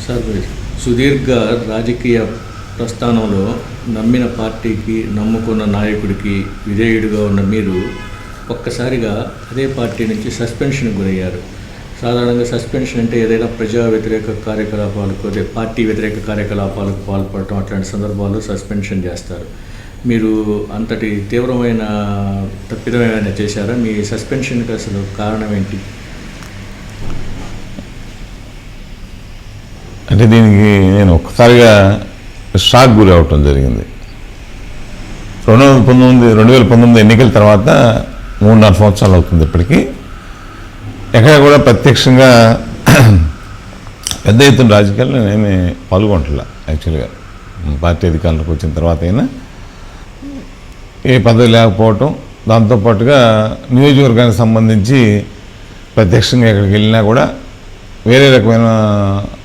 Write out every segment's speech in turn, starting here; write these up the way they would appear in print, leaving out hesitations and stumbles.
Sir, సుదీర్ఘ రాజకీయ ప్రస్థానంలో నమ్మిన పార్టీకి, నమ్ముకున్న నాయకుడికి విధేయుడిగా ఉన్న మీరు ఒక్కసారిగా అదే పార్టీ నుంచి సస్పెన్షన్కి గురయ్యారు. సాధారణంగా సస్పెన్షన్ అంటే ఏదైనా ప్రజా వ్యతిరేక కార్యకలాపాలకు, అదే పార్టీ వ్యతిరేక కార్యకలాపాలకు పాల్పడటం, అట్లాంటి సందర్భాల్లో సస్పెన్షన్ చేస్తారు. మీరు అంతటి తీవ్రమైన తప్పిదం ఏమైనా చేశారా? మీ సస్పెన్షన్కి అసలు కారణం ఏంటి? అంటే దీనికి నేను ఒక్కసారిగా షాక్ గురి అవటం జరిగింది. 2019 ఎన్నికల తర్వాత 3-4 సంవత్సరాలు అవుతుంది. ఇప్పటికీ ఎక్కడ కూడా ప్రత్యక్షంగా పెద్ద ఎత్తున రాజకీయాల్లో నేనేమి పాల్గొంటలే. యాక్చువల్గా పార్టీ అధికారంలోకి వచ్చిన తర్వాత అయినా ఏ పదవి లేకపోవటం, దాంతోపాటుగా నియోజకవర్గానికి సంబంధించి ప్రత్యక్షంగా ఎక్కడికి వెళ్ళినా కూడా వేరే రకమైన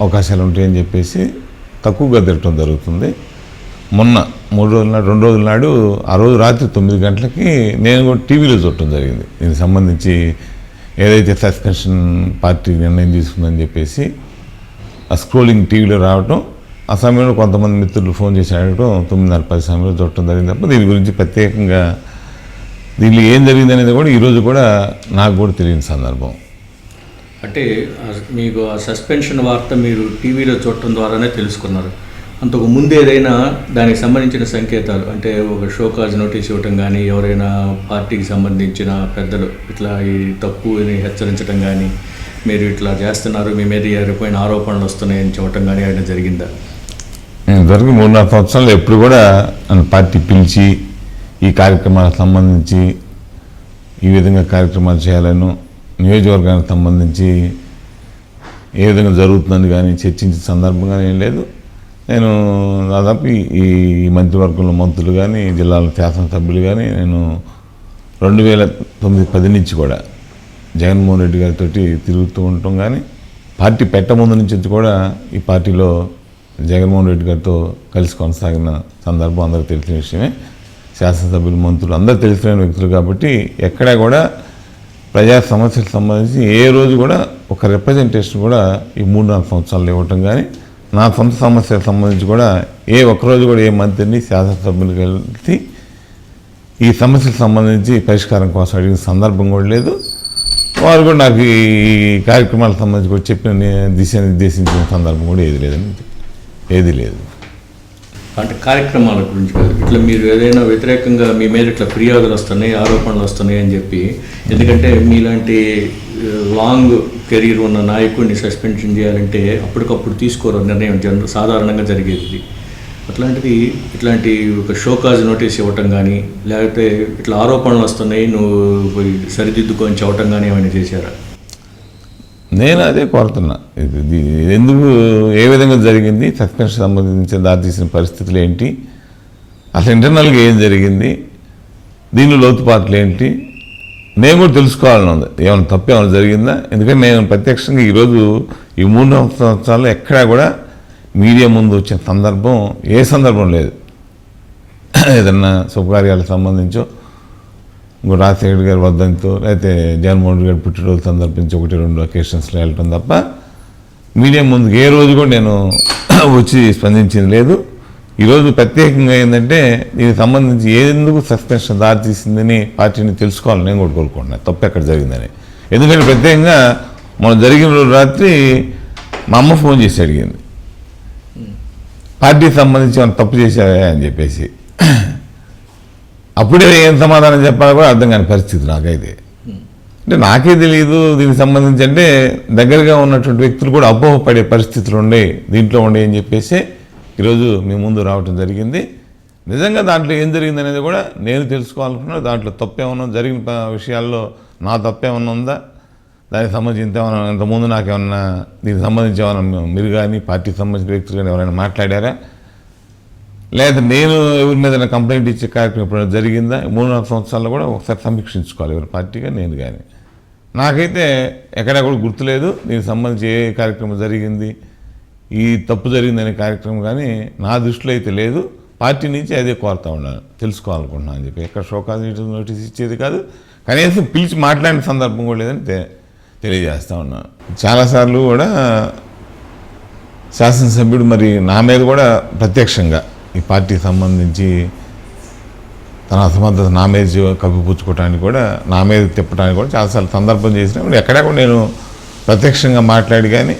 అవకాశాలు ఉంటాయని చెప్పేసి తక్కువగా తిరగటం జరుగుతుంది. మొన్న 2 రోజుల నాడు, ఆ రోజు రాత్రి 9 గంటలకి నేను కూడా టీవీలో చూడటం జరిగింది. దీనికి సంబంధించి ఏదైతే సస్పెన్షన్ పార్టీ నిర్ణయం తీసుకుందని చెప్పేసి ఆ స్క్రోలింగ్ టీవీలో రావటం, ఆ సమయంలో కొంతమంది మిత్రులు ఫోన్ చేసి అడగటం 9:30-10 సమయంలో చూడటం జరిగింది తప్ప దీని గురించి ప్రత్యేకంగా దీనిలో ఏం జరిగింది అనేది కూడా ఈరోజు కూడా నాకు కూడా తెలియని సందర్భం. అంటే మీకు ఆ సస్పెన్షన్ వార్త మీరు టీవీలో చూడటం ద్వారానే తెలుసుకున్నారు. అంతకు ముందు ఏదైనా దానికి సంబంధించిన సంకేతాలు, అంటే ఒక షోకాజ్ నోటీస్ ఇవ్వటం కానీ, ఎవరైనా పార్టీకి సంబంధించిన పెద్దలు ఇట్లా ఈ తప్పుని హెచ్చరించడం కానీ, మీరు ఇట్లా చేస్తున్నారు, మీ మీద ఏరిపోయిన ఆరోపణలు వస్తున్నాయని చెప్పటం కానీ ఆయన జరిగిందా? ఇంతవరకు 3-4 సంవత్సరాలు ఎప్పుడు కూడా పార్టీ పిలిచి ఈ కార్యక్రమాలకు సంబంధించి ఈ విధంగా కార్యక్రమాలు చేయాలను, నియోజకవర్గానికి సంబంధించి ఏ విధంగా జరుగుతుందని కానీ చర్చించిన సందర్భంగా ఏం లేదు. నేను దాదాపు ఈ మంత్రివర్గంలో మంత్రులు కానీ, జిల్లాల శాసనసభ్యులు కానీ నేను 2009-10 నుంచి కూడా జగన్మోహన్ రెడ్డి గారితో తిరుగుతూ ఉండటం కానీ, పార్టీ పెట్టముందు నుంచి కూడా ఈ పార్టీలో జగన్మోహన్ రెడ్డి గారితో కలిసి కొనసాగిన సందర్భం అందరికీ తెలిసిన విషయమే. శాసనసభ్యులు, మంత్రులు అందరూ తెలిసిన వ్యక్తులు కాబట్టి ఎక్కడా కూడా ప్రజా సమస్యలకు సంబంధించి ఏ రోజు కూడా ఒక రిప్రజెంటేషన్ కూడా ఈ 3-4 సంవత్సరాలు ఇవ్వటం కానీ, నా సొంత సమస్యలకు సంబంధించి కూడా ఏ ఒక్కరోజు కూడా ఏ మంత్రిని, శాసనసభ్యులకు కలిసి ఈ సమస్యలకు సంబంధించి పరిష్కారం కోసం అడిగిన సందర్భం కూడా లేదు. వారు కూడా నాకు ఈ కార్యక్రమాలకు సంబంధించి కూడా చెప్పిన దిశానిర్దేశించిన సందర్భం కూడా ఏది లేదు. అంటే కార్యక్రమాల గురించి కాదు, ఇట్లా మీరు ఏదైనా వ్యతిరేకంగా మీ మీద ఇట్లా ఫిర్యాదులు వస్తున్నాయి, ఆరోపణలు వస్తున్నాయి అని చెప్పి, ఎందుకంటే మీలాంటి లాంగ్ కెరీర్ ఉన్న నాయకుడిని సస్పెన్షన్ చేయాలంటే అప్పటికప్పుడు తీసుకోరు నిర్ణయం, సాధారణంగా జరిగేది. అట్లాంటిది ఇట్లాంటి ఒక షోకాజ్ నోటీస్ ఇవ్వటం కానీ, లేకపోతే ఇట్లా ఆరోపణలు వస్తున్నాయి నువ్వు సరిదిద్దుకొని చెప్పటం కానీ ఏమైనా చేశారా? నేను అదే కోరుతున్నా. ఇది ఎందుకు, ఏ విధంగా జరిగింది, సస్పెన్షన్ సంబంధించిన దారితీసిన పరిస్థితులు ఏంటి, అసలు ఇంటర్నల్గా ఏం జరిగింది, దీనిలో లోతుపాట్లు ఏంటి, నేను కూడా తెలుసుకోవాలని ఉంది. ఏమైనా తప్పు ఏమైనా జరిగిందా? ఎందుకంటే నేను ప్రత్యక్షంగా ఈరోజు ఈ 3 సంవత్సరాల్లో ఎక్కడా కూడా మీడియా ముందు వచ్చిన సందర్భం ఏ సందర్భం లేదు. ఏదన్నా శుభకార్యాలకు సంబంధించో, ఇంకో రాజశేఖర్ గారి వద్దంతో, లేకపోతే జగన్మోహన్ రెడ్డి గారి పుట్టినరోజు సందర్భించి 1-2 అకేషన్స్లో వెళ్ళటం తప్ప మీడియా ముందుకు ఏ రోజు కూడా నేను వచ్చి స్పందించింది లేదు. ఈరోజు ప్రత్యేకంగా ఏంటంటే దీనికి సంబంధించి ఎందుకు సస్పెన్షన్ దారి తీసిందని పార్టీని తెలుసుకోవాలని నేను కూడా కోరుకుంటున్నాను, తప్పు ఎక్కడ జరిగిందని. ఎందుకంటే ప్రత్యేకంగా మనం జరిగిన రోజు రాత్రి మా అమ్మ ఫోన్ చేసి అడిగింది, పార్టీకి సంబంధించి మనం తప్పు చేశావా అని చెప్పేసి. అప్పుడే ఏం సమాధానం చెప్పాలో కూడా అర్థం కాని పరిస్థితి నాకైతే. అంటే నాకే తెలియదు దీనికి సంబంధించి, అంటే దగ్గరగా ఉన్నటువంటి వ్యక్తులు కూడా అపోహపడే పరిస్థితులు ఉండే దీంట్లో ఉండే అని చెప్పేసి ఈరోజు మీ ముందు రావటం జరిగింది. నిజంగా దాంట్లో ఏం జరిగింది అనేది కూడా నేను తెలుసుకోవాలనుకున్నా. దాంట్లో తప్పేమన్నా జరిగిన విషయాల్లో నా తప్పేమన్నా ఉందా, దానికి సంబంధించి ఇంతకుముందు నాకేమన్నా దీనికి సంబంధించి ఏమన్నా మీరు కానీ పార్టీకి సంబంధించిన వ్యక్తులు కానీ ఎవరైనా మాట్లాడారా, లేదా నేను ఎవరి మీద కంప్లైంట్ ఇచ్చే కార్యక్రమం ఎప్పుడైనా జరిగిందా? 3-4 సంవత్సరాల్లో కూడా ఒకసారి సమీక్షించుకోవాలి ఎవరి పార్టీగా నేను కానీ. నాకైతే ఎక్కడా కూడా గుర్తులేదు దీనికి సంబంధించి ఏ కార్యక్రమం జరిగింది, ఈ తప్పు జరిగిందనే కార్యక్రమం కానీ నా దృష్టిలో అయితే లేదు. పార్టీ నుంచి అదే కోరుతా ఉన్నాను, తెలుసుకోవాలనుకుంటున్నాను అని చెప్పి. ఎక్కడ షోకాజ్ నోటీస్ ఇచ్చేది కాదు, కనీసం పిలిచి మాట్లాడిన సందర్భం కూడా లేదని తెలియజేస్తూ ఉన్నాను. చాలాసార్లు కూడా శాసనసభ్యుడు మరి నా మీద కూడా ప్రత్యక్షంగా ఈ పార్టీకి సంబంధించి తన అసమర్థత నా మీద కప్పిపుచ్చుకోవడానికి కూడా నా మీద తిప్పడానికి కూడా చాలాసార్లు సందర్భం చేసినప్పుడు ఎక్కడా కూడా నేను ప్రత్యక్షంగా మాట్లాడి కానీ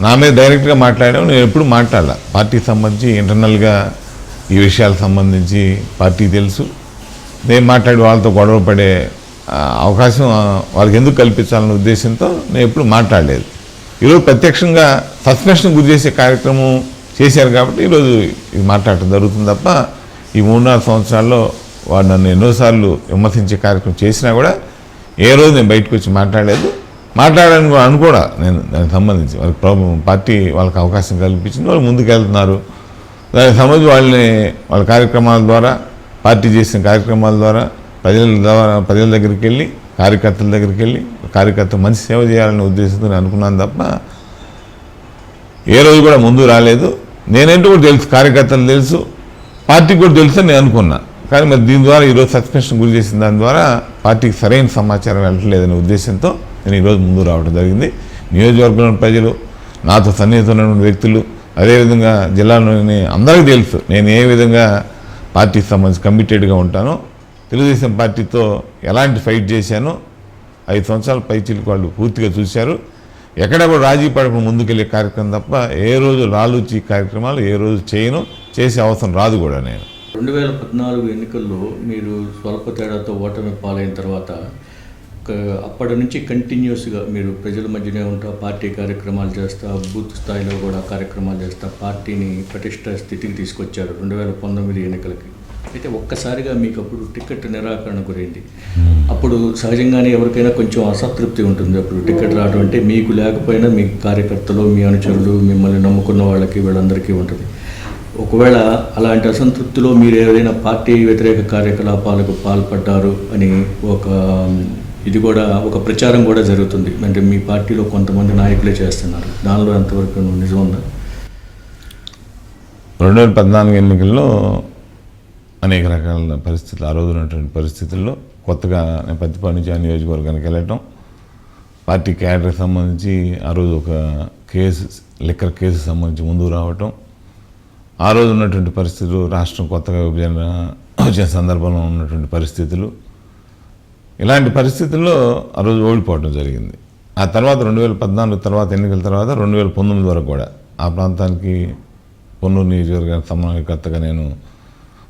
నా మీద డైరెక్ట్గా మాట్లాడాము నేను ఎప్పుడు మాట్లాడాల పార్టీకి సంబంధించి ఇంటర్నల్గా ఈ విషయాలకు సంబంధించి పార్టీకి తెలుసు నేను మాట్లాడి వాళ్ళతో గొడవ పడే అవకాశం వాళ్ళకి ఎందుకు కల్పించాలనే ఉద్దేశంతో నేను ఎప్పుడు మాట్లాడలేదు. ఈరోజు ప్రత్యక్షంగా సస్పెన్షన్ గురి చేసే కార్యక్రమం చేశారు కాబట్టి ఈరోజు ఇది మాట్లాడటం జరుగుతుంది తప్ప ఈ 3-4 సంవత్సరాల్లో వాడు నన్ను ఎన్నోసార్లు విమర్శించే కార్యక్రమం చేసినా కూడా ఏ రోజు నేను బయటకు వచ్చి మాట్లాడలేదు. మాట్లాడాలని కూడా అనుకోడా నేను దానికి సంబంధించి వాళ్ళకి పార్టీ వాళ్ళకి అవకాశం కల్పించింది, వాళ్ళు ముందుకు వెళ్తున్నారు. దానికి సంబంధించి వాళ్ళ కార్యక్రమాల ద్వారా పార్టీ చేసిన కార్యక్రమాల ద్వారా ప్రజల దగ్గరికి వెళ్ళి కార్యకర్తల దగ్గరికి వెళ్ళి కార్యకర్త మంచి సేవ చేయాలనే ఉద్దేశంతో నేను అనుకున్నాను తప్ప ఏ రోజు కూడా ముందు రాలేదు. నేనేంటో కూడా తెలుసు, కార్యకర్తలు తెలుసు, పార్టీకి కూడా తెలుసు అని నేను అనుకున్నా. కానీ మరి దీని ద్వారా ఈరోజు సస్పెన్షన్ గురి చేసిన దాని ద్వారా పార్టీకి సరైన సమాచారం వెళ్ళట్లేదనే ఉద్దేశంతో నేను ఈరోజు ముందు రావడం జరిగింది. నియోజకవర్గంలోని ప్రజలు, నాతో సన్నిహితమైన వ్యక్తులు, అదేవిధంగా జిల్లాలోని అందరికీ తెలుసు నేను ఏ విధంగా పార్టీకి సంబంధించి కమిటెడ్గా ఉంటానో, తెలుగుదేశం పార్టీతో ఎలాంటి ఫైట్ చేశానో 5 సంవత్సరాల పైచిలకు వాళ్ళు పూర్తిగా చూశారు. ఎక్కడ కూడా రాజీ పడకుండా ముందుకెళ్ళే కార్యక్రమం తప్ప ఏ రోజు లాలూచి కార్యక్రమాలు ఏ రోజు చేయను, చేసే అవసరం రాదు కూడా. నేను 2014 ఎన్నికల్లో మీరు స్వల్ప తేడాతో ఓటమి పాలైన తర్వాత అప్పటి నుంచి కంటిన్యూస్గా మీరు ప్రజల మధ్యనే ఉంటా, పార్టీ కార్యక్రమాలు చేస్తా, బూత్ స్థాయిలో కూడా కార్యక్రమాలు చేస్తా పార్టీని పటిష్ట స్థితికి తీసుకొచ్చారు 2019 ఎన్నికలకి. అయితే ఒక్కసారిగా మీకు అప్పుడు టికెట్ నిరాకరణ గురైంది. అప్పుడు సహజంగానే ఎవరికైనా కొంచెం అసంతృప్తి ఉంటుంది. అప్పుడు టికెట్ రావడం అంటే మీకు లేకపోయినా మీ కార్యకర్తలు, మీ అనుచరులు, మిమ్మల్ని నమ్ముకున్న వాళ్ళకి వీళ్ళందరికీ ఉంటుంది. ఒకవేళ అలాంటి అసంతృప్తిలో మీరు ఏదైనా పార్టీ వ్యతిరేక కార్యకలాపాలకు పాల్పడ్డారు అని ఇది కూడా ఒక ప్రచారం కూడా జరుగుతుంది. అంటే మీ పార్టీలో కొంతమంది నాయకులే చేస్తున్నారు. దానిలో ఎంతవరకు నిజం ఉందా? 2014 ఎన్నికల్లో అనేక రకాల పరిస్థితులు, ఆ రోజు ఉన్నటువంటి పరిస్థితుల్లో కొత్తగా నేను పత్తిపాడు నుంచి ఆ నియోజకవర్గానికి వెళ్ళటం, పార్టీ క్యాడర్కి సంబంధించి ఆ రోజు ఒక లిక్కర్ కేసు సంబంధించి ముందుకు రావటం, ఆ రోజు ఉన్నటువంటి పరిస్థితులు, రాష్ట్రం కొత్తగా విభజన వచ్చిన సందర్భంలో ఉన్నటువంటి పరిస్థితులు, ఇలాంటి పరిస్థితుల్లో ఆ రోజు ఓడిపోవడం జరిగింది. ఆ తర్వాత 2014 తర్వాత ఎన్నికల తర్వాత 2019 వరకు కూడా ఆ ప్రాంతానికి పొన్నూరు నియోజకవర్గానికి సమన్వయకర్తగా నేను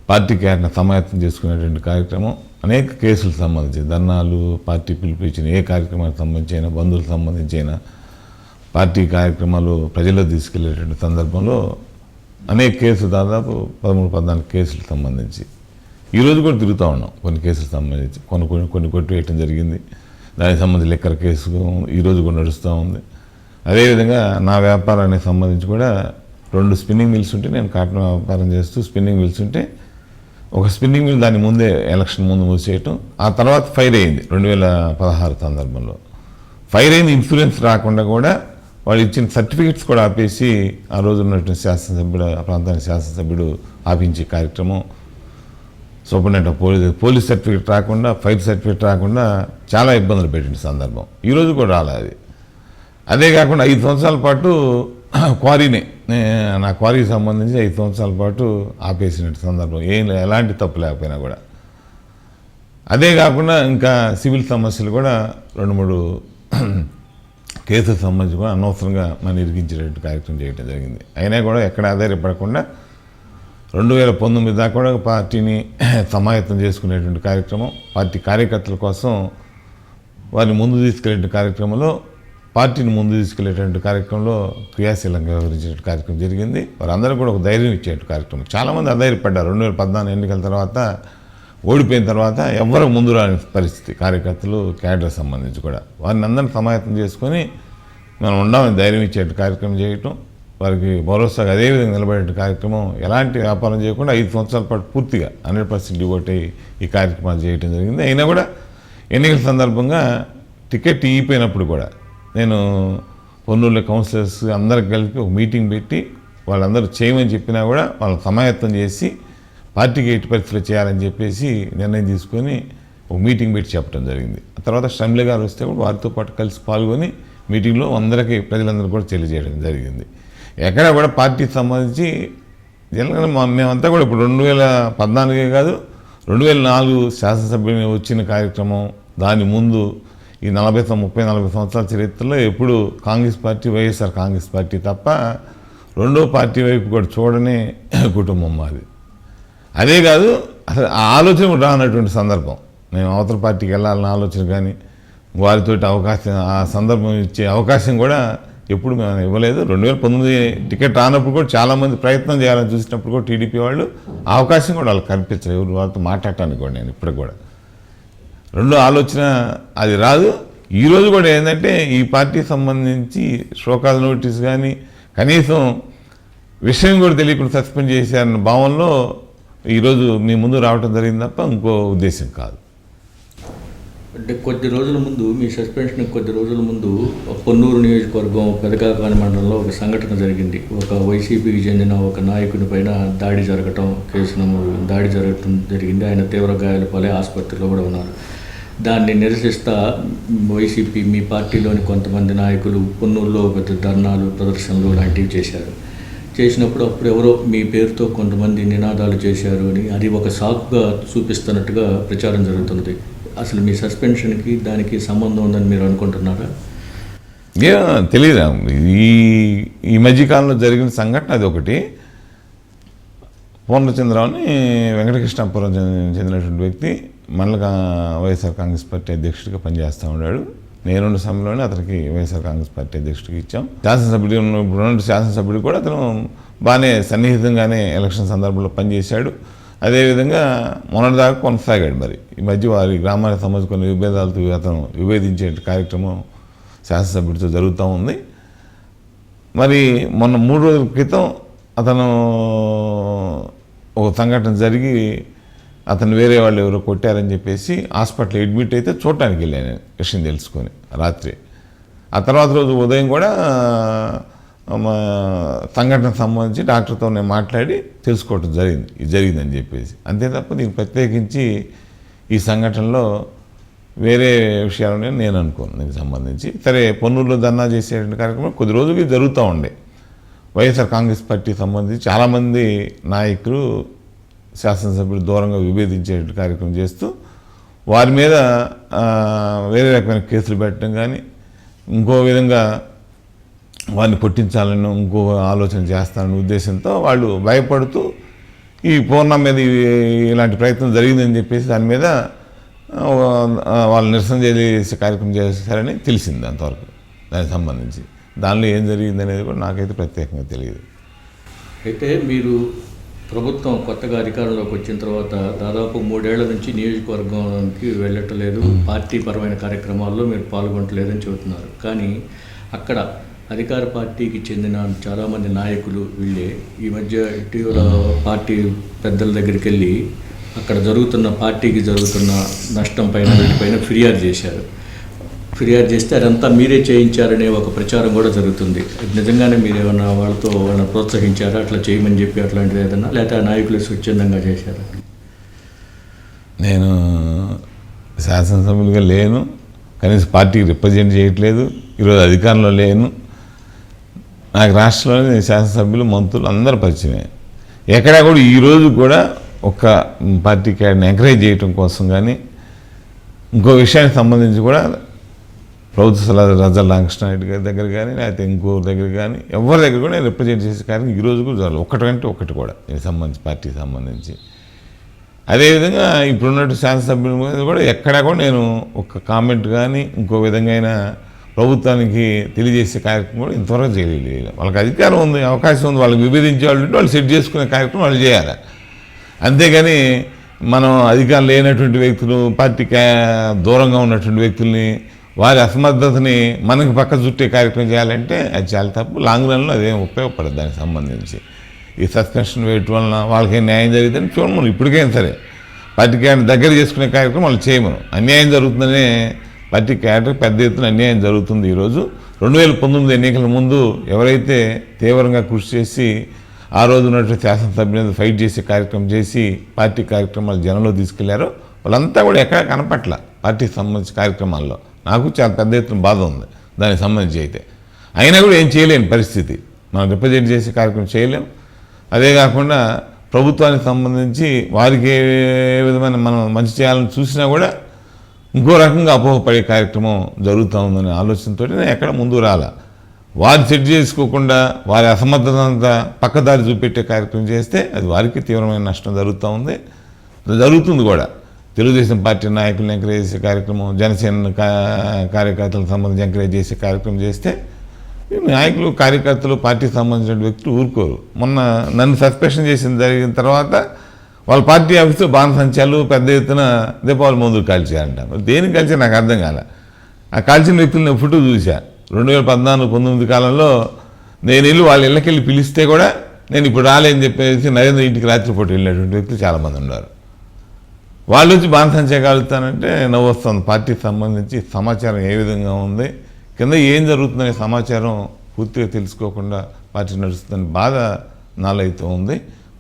పార్టీ క్యాడర్ని సమాయత్తం చేసుకునేటువంటి కార్యక్రమం, అనేక కేసులకు సంబంధించి ధర్నాలు, పార్టీ పిలిపించిన ఏ కార్యక్రమానికి సంబంధించి అయినా, బంధువులకు సంబంధించి అయినా, పార్టీ కార్యక్రమాలు ప్రజల్లో తీసుకెళ్లేటువంటి సందర్భంలో అనేక కేసులు, దాదాపు 13-14 కేసులకు సంబంధించి ఈరోజు కూడా తిరుగుతూ ఉన్నాం. కొన్ని కేసులకు సంబంధించి కొన్ని కొట్టివేయటం జరిగింది. దానికి సంబంధించి లిక్కర్ కేసు ఈరోజు కూడా నడుస్తూ ఉంది. అదేవిధంగా నా వ్యాపారానికి సంబంధించి కూడా 2 స్పిన్నింగ్ మిల్స్ ఉంటే, నేను కాటన్ వ్యాపారం చేస్తూ స్పిన్నింగ్ మిల్స్ ఉంటే, ఒక స్పిన్నింగ్ మిల్ దాని ముందే ఎలక్షన్ ముందు మూసేయటం, ఆ తర్వాత ఫైర్ అయింది 2016 సందర్భంలో. ఫైర్ అయింది, ఇన్సూరెన్స్ రాకుండా కూడా వాళ్ళు ఇచ్చిన సర్టిఫికెట్స్ కూడా ఆపేసి ఆ రోజు ఉన్నటువంటి శాసనసభ్యుడు, ఆ ప్రాంతానికి శాసనసభ్యుడు ఆపించే కార్యక్రమం, సూపరింటెండెంట్ పోలీస్ సర్టిఫికెట్ రాకుండా, ఫైర్ సర్టిఫికెట్ రాకుండా చాలా ఇబ్బందులు పెట్టిన సందర్భం. ఈరోజు కూడా రాలేదు. అదే కాకుండా 5 సంవత్సరాల పాటు క్వారీనే, నా క్వారీకి సంబంధించి 5 సంవత్సరాల పాటు ఆపేసిన సందర్భం, ఎలాంటి తప్పు లేకపోయినా కూడా. అదే కాకుండా ఇంకా సివిల్ సమస్యలు కూడా 2-3 కేసులకు సంబంధించి కూడా అనవసరంగా మనం ఇరిగించేటట్టు కార్యక్రమం చేయడం జరిగింది. అయినా కూడా ఎక్కడ ఆధారపడకుండా 2019 దాకా కూడా పార్టీని సమాయత్తం చేసుకునేటువంటి కార్యక్రమం, పార్టీ కార్యకర్తల కోసం వారిని ముందు తీసుకెళ్లే కార్యక్రమంలో, పార్టీని ముందు తీసుకెళ్లేటువంటి కార్యక్రమంలో క్రియాశీలంగా వ్యవహరించే కార్యక్రమం జరిగింది. వారందరూ కూడా ఒక ధైర్యం ఇచ్చే కార్యక్రమం. చాలామంది అధైర్యపడ్డారు. 2014 ఎన్నికల తర్వాత ఓడిపోయిన తర్వాత ఎవరు ముందు రాని పరిస్థితి, కార్యకర్తలు, క్యాడర్ సంబంధించి కూడా వారిని అందరినీ సమాయత్తం చేసుకొని మనం ఉండాలని ధైర్యం ఇచ్చే కార్యక్రమం చేయటం, వారికి భరోసాగా అదేవిధంగా నిలబడే కార్యక్రమం, ఎలాంటి వ్యాపారం చేయకుండా 5 సంవత్సరాల పాటు పూర్తిగా 100% డివోట్ అయ్యి ఈ కార్యక్రమాలు చేయటం జరిగింది. అయినా కూడా ఎన్నికల సందర్భంగా టికెట్ ఇగిపోయినప్పుడు కూడా నేను పొన్నూరులో కౌన్సిలర్స్ అందరికి కలిపి ఒక మీటింగ్ పెట్టి వాళ్ళందరూ చేయమని చెప్పినా కూడా వాళ్ళని సమాయత్తం చేసి పార్టీకి ఎట్టి పరిస్థితులు చేయాలని చెప్పేసి నిర్ణయం తీసుకొని ఒక మీటింగ్ పెట్టి చెప్పడం జరిగింది. ఆ తర్వాత షమ్లే గారు వస్తే కూడా వారితో పాటు కలిసి పాల్గొని మీటింగ్లో అందరికీ, ప్రజలందరూ కూడా తెలియజేయడం జరిగింది. ఎక్కడ కూడా పార్టీకి సంబంధించి జనరల్గా మేమంతా కూడా ఇప్పుడు 2014 కాదు 2004 శాసనసభ్యుని వచ్చిన కార్యక్రమం, దాని ముందు ఈ 30-40 సంవత్సరాల చరిత్రలో ఎప్పుడు కాంగ్రెస్ పార్టీ, వైఎస్ఆర్ కాంగ్రెస్ పార్టీ తప్ప రెండో పార్టీ వైపు కూడా చూడని కుటుంబం మాది. అదే కాదు అసలు ఆ ఆలోచన కూడా రానటువంటి సందర్భం. మేము అవతల పార్టీకి వెళ్ళాలన్న ఆలోచన కానీ వారితో అవకాశం, ఆ సందర్భం ఇచ్చే అవకాశం కూడా ఎప్పుడు మేము ఇవ్వలేదు. 2019 టికెట్ రానప్పుడు కూడా చాలామంది ప్రయత్నం చేయాలని చూసినప్పుడు కూడా టీడీపీ వాళ్ళు అవకాశం కూడా వాళ్ళకి కనిపించలేదు, ఎవరు వాళ్ళతో మాట్లాడటానికి కూడా. నేను ఇప్పుడు కూడా రెండో ఆలోచన అది రాదు. ఈరోజు కూడా ఏంటంటే ఈ పార్టీకి సంబంధించి షోకాజ్ నోటీస్ కానీ కనీసం విషయం కూడా తెలియకుండా సస్పెండ్ చేశారన్న భావనలో ఈరోజు మీ ముందు రావడం జరిగింది తప్ప ఇంకో ఉద్దేశం కాదు. అంటే కొద్ది రోజుల ముందు మీ సస్పెన్షన్ కొద్ది రోజుల ముందు పొన్నూరు నియోజకవర్గం పెదకాకాని మండలంలో ఒక సంఘటన జరిగింది. ఒక వైసీపీకి చెందిన ఒక నాయకుని పైన దాడి జరగటం, కేసు నమోదు దాడి జరగటం జరిగింది. ఆయన తీవ్ర గాయాల పాలై ఆసుపత్రిలో కూడా ఉన్నారు. దాన్ని నిరసిస్తా వైసీపీ మీ పార్టీలోని కొంతమంది నాయకులు పొన్నూరులో పెద్ద ధర్నాలు, ప్రదర్శనలు లాంటివి చేసినప్పుడు అప్పుడు ఎవరో మీ పేరుతో కొంతమంది నినాదాలు చేశారు అని అది ఒక సాకుగా చూపిస్తున్నట్టుగా ప్రచారం జరుగుతున్నది. అసలు మీ సస్పెన్షన్కి దానికి సంబంధం ఉందని మీరు అనుకుంటున్నారా? తెలియదు. ఈ మధ్యకాలంలో జరిగిన సంఘటన అది ఒకటి. పూర్ణచంద్రరావుని వెంకటకృష్ణాపురం చెందినటువంటి వ్యక్తి మళ్ళీ వైఎస్ఆర్ కాంగ్రెస్ పార్టీ అధ్యక్షుడిగా పనిచేస్తూ ఉన్నాడు. నేనున్న సమయంలోనే అతనికి వైఎస్ఆర్ కాంగ్రెస్ పార్టీ అధ్యక్షుడికి ఇచ్చాం. శాసనసభ్యుడు ఇప్పుడు శాసనసభ్యుడు కూడా అతను బాగానే సన్నిహితంగానే ఎలక్షన్ సందర్భంలో పనిచేశాడు. అదేవిధంగా మొన్నటిదాకా కొనసాగాడు. మరి ఈ మధ్య వారి గ్రామానికి సంబంధించి కొన్ని విభేదాలతో అతను విభేదించే కార్యక్రమం శాసనసభ్యుడితో జరుగుతూ ఉంది. మరి మొన్న 3 రోజుల క్రితం అతను ఒక సంఘటన జరిగి అతను వేరే వాళ్ళు ఎవరో కొట్టారని చెప్పేసి హాస్పిటల్ అడ్మిట్ అయితే చూడటానికి వెళ్ళాను విషయం తెలుసుకొని రాత్రి. ఆ తర్వాత రోజు ఉదయం కూడా సంఘటనకు సంబంధించి డాక్టర్తో నేను మాట్లాడి తెలుసుకోవటం జరిగిందని చెప్పేసి. అంతే తప్ప దీనికి ప్రత్యేకించి ఈ సంఘటనలో వేరే విషయాలు నేను అనుకోను. దీనికి సంబంధించి సరే పొన్నూరులో ధర్నా చేసేటువంటి కార్యక్రమం కొద్ది రోజులకి జరుగుతూ ఉండే. వైఎస్ఆర్ కాంగ్రెస్ పార్టీకి సంబంధించి చాలామంది నాయకులు శాసనసభ్యులు దూరంగా విభేదించే కార్యక్రమం చేస్తూ వారి మీద వేరే రకమైన కేసులు పెట్టడం కానీ ఇంకో విధంగా వారిని కొట్టించాలని ఇంకో ఆలోచన చేస్తారనే ఉద్దేశంతో వాళ్ళు భయపడుతూ ఈ పూర్ణ మీద ఇలాంటి ప్రయత్నం జరిగిందని చెప్పేసి దాని మీద వాళ్ళు నిరసన చేసే కార్యక్రమం చేశారని తెలిసింది. అంతవరకు దానికి సంబంధించి దానిలో ఏం జరిగింది అనేది కూడా నాకైతే ప్రత్యేకంగా తెలియదు. అయితే మీరు ప్రభుత్వం కొత్తగా అధికారంలోకి వచ్చిన తర్వాత దాదాపు 3 ఏళ్ల నుంచి నియోజకవర్గానికి వెళ్ళటలేదు, పార్టీ పరమైన కార్యక్రమాల్లో మీరు పాల్గొనట్లేదని చెబుతున్నారు. కానీ అక్కడ అధికార పార్టీకి చెందిన చాలామంది నాయకులు వీళ్ళే ఈ మధ్య ఇటీవల పార్టీ పెద్దల దగ్గరికి వెళ్ళి అక్కడ పార్టీకి జరుగుతున్న నష్టం పైన వీటిపైన ఫిర్యాదు చేశారు. ఫిర్యాదు చేస్తే అదంతా మీరే చేయించారనే ఒక ప్రచారం కూడా జరుగుతుంది. నిజంగానే మీరు ఏమన్నా వాళ్ళని ప్రోత్సహించారా అట్లా చేయమని చెప్పి అట్లాంటిది ఏదన్నా, లేకపోతే ఆ నాయకులు స్వచ్ఛందంగా చేశారా? నేను శాసనసభ్యులుగా లేను, కనీసం పార్టీకి రిప్రజెంట్ చేయట్లేదు, ఈరోజు అధికారంలో లేను. నాకు రాష్ట్రంలోని శాసనసభ్యులు, మంత్రులు అందరూ పరిచయమే. ఎక్కడా కూడా ఈరోజు కూడా ఒక పార్టీ క్యాడర్ని ఎంకరేజ్ చేయటం కోసం కానీ ఇంకో విషయానికి సంబంధించి కూడా ప్రభుత్వ సలహా రజా రామకృష్ణారెడ్డి గారి దగ్గర కానీ లేకపోతే ఇంకో దగ్గర కానీ ఎవరి దగ్గర కూడా నేను రిప్రజెంట్ చేసే కార్యక్రమం ఈరోజు కూడా జరగదు. ఒకటి ఒకటి కూడా దీనికి సంబంధించి పార్టీకి సంబంధించి. అదేవిధంగా ఇప్పుడున్నట్టు శాసనసభ్యుల మీద కూడా ఎక్కడా కూడా నేను ఒక కామెంట్ కానీ ఇంకో విధంగా అయినా ప్రభుత్వానికి తెలియజేసే కార్యక్రమం కూడా ఇంతవరకు చేయలేదు. వాళ్ళకి అధికారం ఉంది, అవకాశం ఉంది, వాళ్ళకి విభేదించే వాళ్ళు వాళ్ళు సెట్ చేసుకునే కార్యక్రమం వాళ్ళు చేయాలి. అంతేగాని మనం అధికారం లేనటువంటి వ్యక్తులు, పార్టీకి దూరంగా ఉన్నటువంటి వ్యక్తుల్ని వారి అసమర్థతని మనకి పక్క చుట్టే కార్యక్రమం చేయాలంటే అది చాలా తప్పు. లాంగ్ రన్లో అదేం ఉపయోగపడదు. దానికి సంబంధించి ఈ సస్పెన్షన్ వేయటం వలన వాళ్ళకి అన్యాయం జరిగిందని చూడమను. ఇప్పటికైనా సరే పార్టీ క్యాడర్ దగ్గర చేసుకునే కార్యక్రమం వాళ్ళు చేయమను. అన్యాయం జరుగుతుందనే పార్టీ క్యాడర్ పెద్ద ఎత్తున అన్యాయం జరుగుతుంది. ఈరోజు 2019 ఎన్నికల ముందు ఎవరైతే తీవ్రంగా కృషి చేసి ఆ రోజు ఉన్నటువంటి శాసనసభ్యుల ఫైట్ చేసే కార్యక్రమం చేసి పార్టీ కార్యక్రమాలు జనంలో తీసుకెళ్లారో వాళ్ళంతా కూడా ఎక్కడ కనపట్ల పార్టీకి సంబంధించిన కార్యక్రమాల్లో. నాకు చాలా పెద్ద ఎత్తున బాధ ఉంది దానికి సంబంధించి. అయితే అయినా కూడా ఏం చేయలేని పరిస్థితి. మనం రిప్రజెంట్ చేసే కార్యక్రమం చేయలేం. అదే కాకుండా ప్రభుత్వానికి సంబంధించి వారికి ఏ విధమైన మనం మంచి చేయాలని చూసినా కూడా ఇంకో రకంగా అపోహపడే కార్యక్రమం జరుగుతూ ఉందనే ఆలోచనతో నేను ఎక్కడ ముందు రాలా. వారు సెట్ చేసుకోకుండా వారి అసమర్థత అంతా పక్కదారి చూపెట్టే కార్యక్రమం చేస్తే అది వారికి తీవ్రమైన నష్టం జరుగుతుంది కూడా. తెలుగుదేశం పార్టీ నాయకులను ఎంకరేజ్ చేసే కార్యక్రమం, జనసేన కార్యకర్తలకు సంబంధించి ఎంకరేజ్ చేసే కార్యక్రమం చేస్తే నాయకులు, కార్యకర్తలు, పార్టీకి సంబంధించిన వ్యక్తులు ఊరుకోరు. మొన్న నన్ను సస్పెన్షన్ జరిగిన తర్వాత వాళ్ళ పార్టీ ఆఫీసులో బాణసంచాలు పెద్ద ఎత్తున దీపావళి మందులు కాల్చారంట. దేనికి కాల్చి నాకు అర్థం కాలే. ఆ కాల్చిన వ్యక్తులు నేను ఫోటో చూసా. 2014-19 కాలంలో నేను వెళ్ళి వాళ్ళ ఇళ్ళకి వెళ్ళి పిలిస్తే కూడా నేను ఇప్పుడు రాలేని చెప్పేసి నరేంద్ర ఇంటికి రాత్రిపూట వెళ్ళినటువంటి వ్యక్తులు చాలామంది ఉన్నారు. వాళ్ళు వచ్చి బాణసంచా కాలుస్తానంటే నవ్వు వస్తుంది. పార్టీకి సంబంధించి సమాచారం ఏ విధంగా ఉంది, కింద ఏం జరుగుతుందనే సమాచారం పూర్తిగా తెలుసుకోకుండా పార్టీ నడుస్తుందని బాధ నాలో అయితే ఉంది.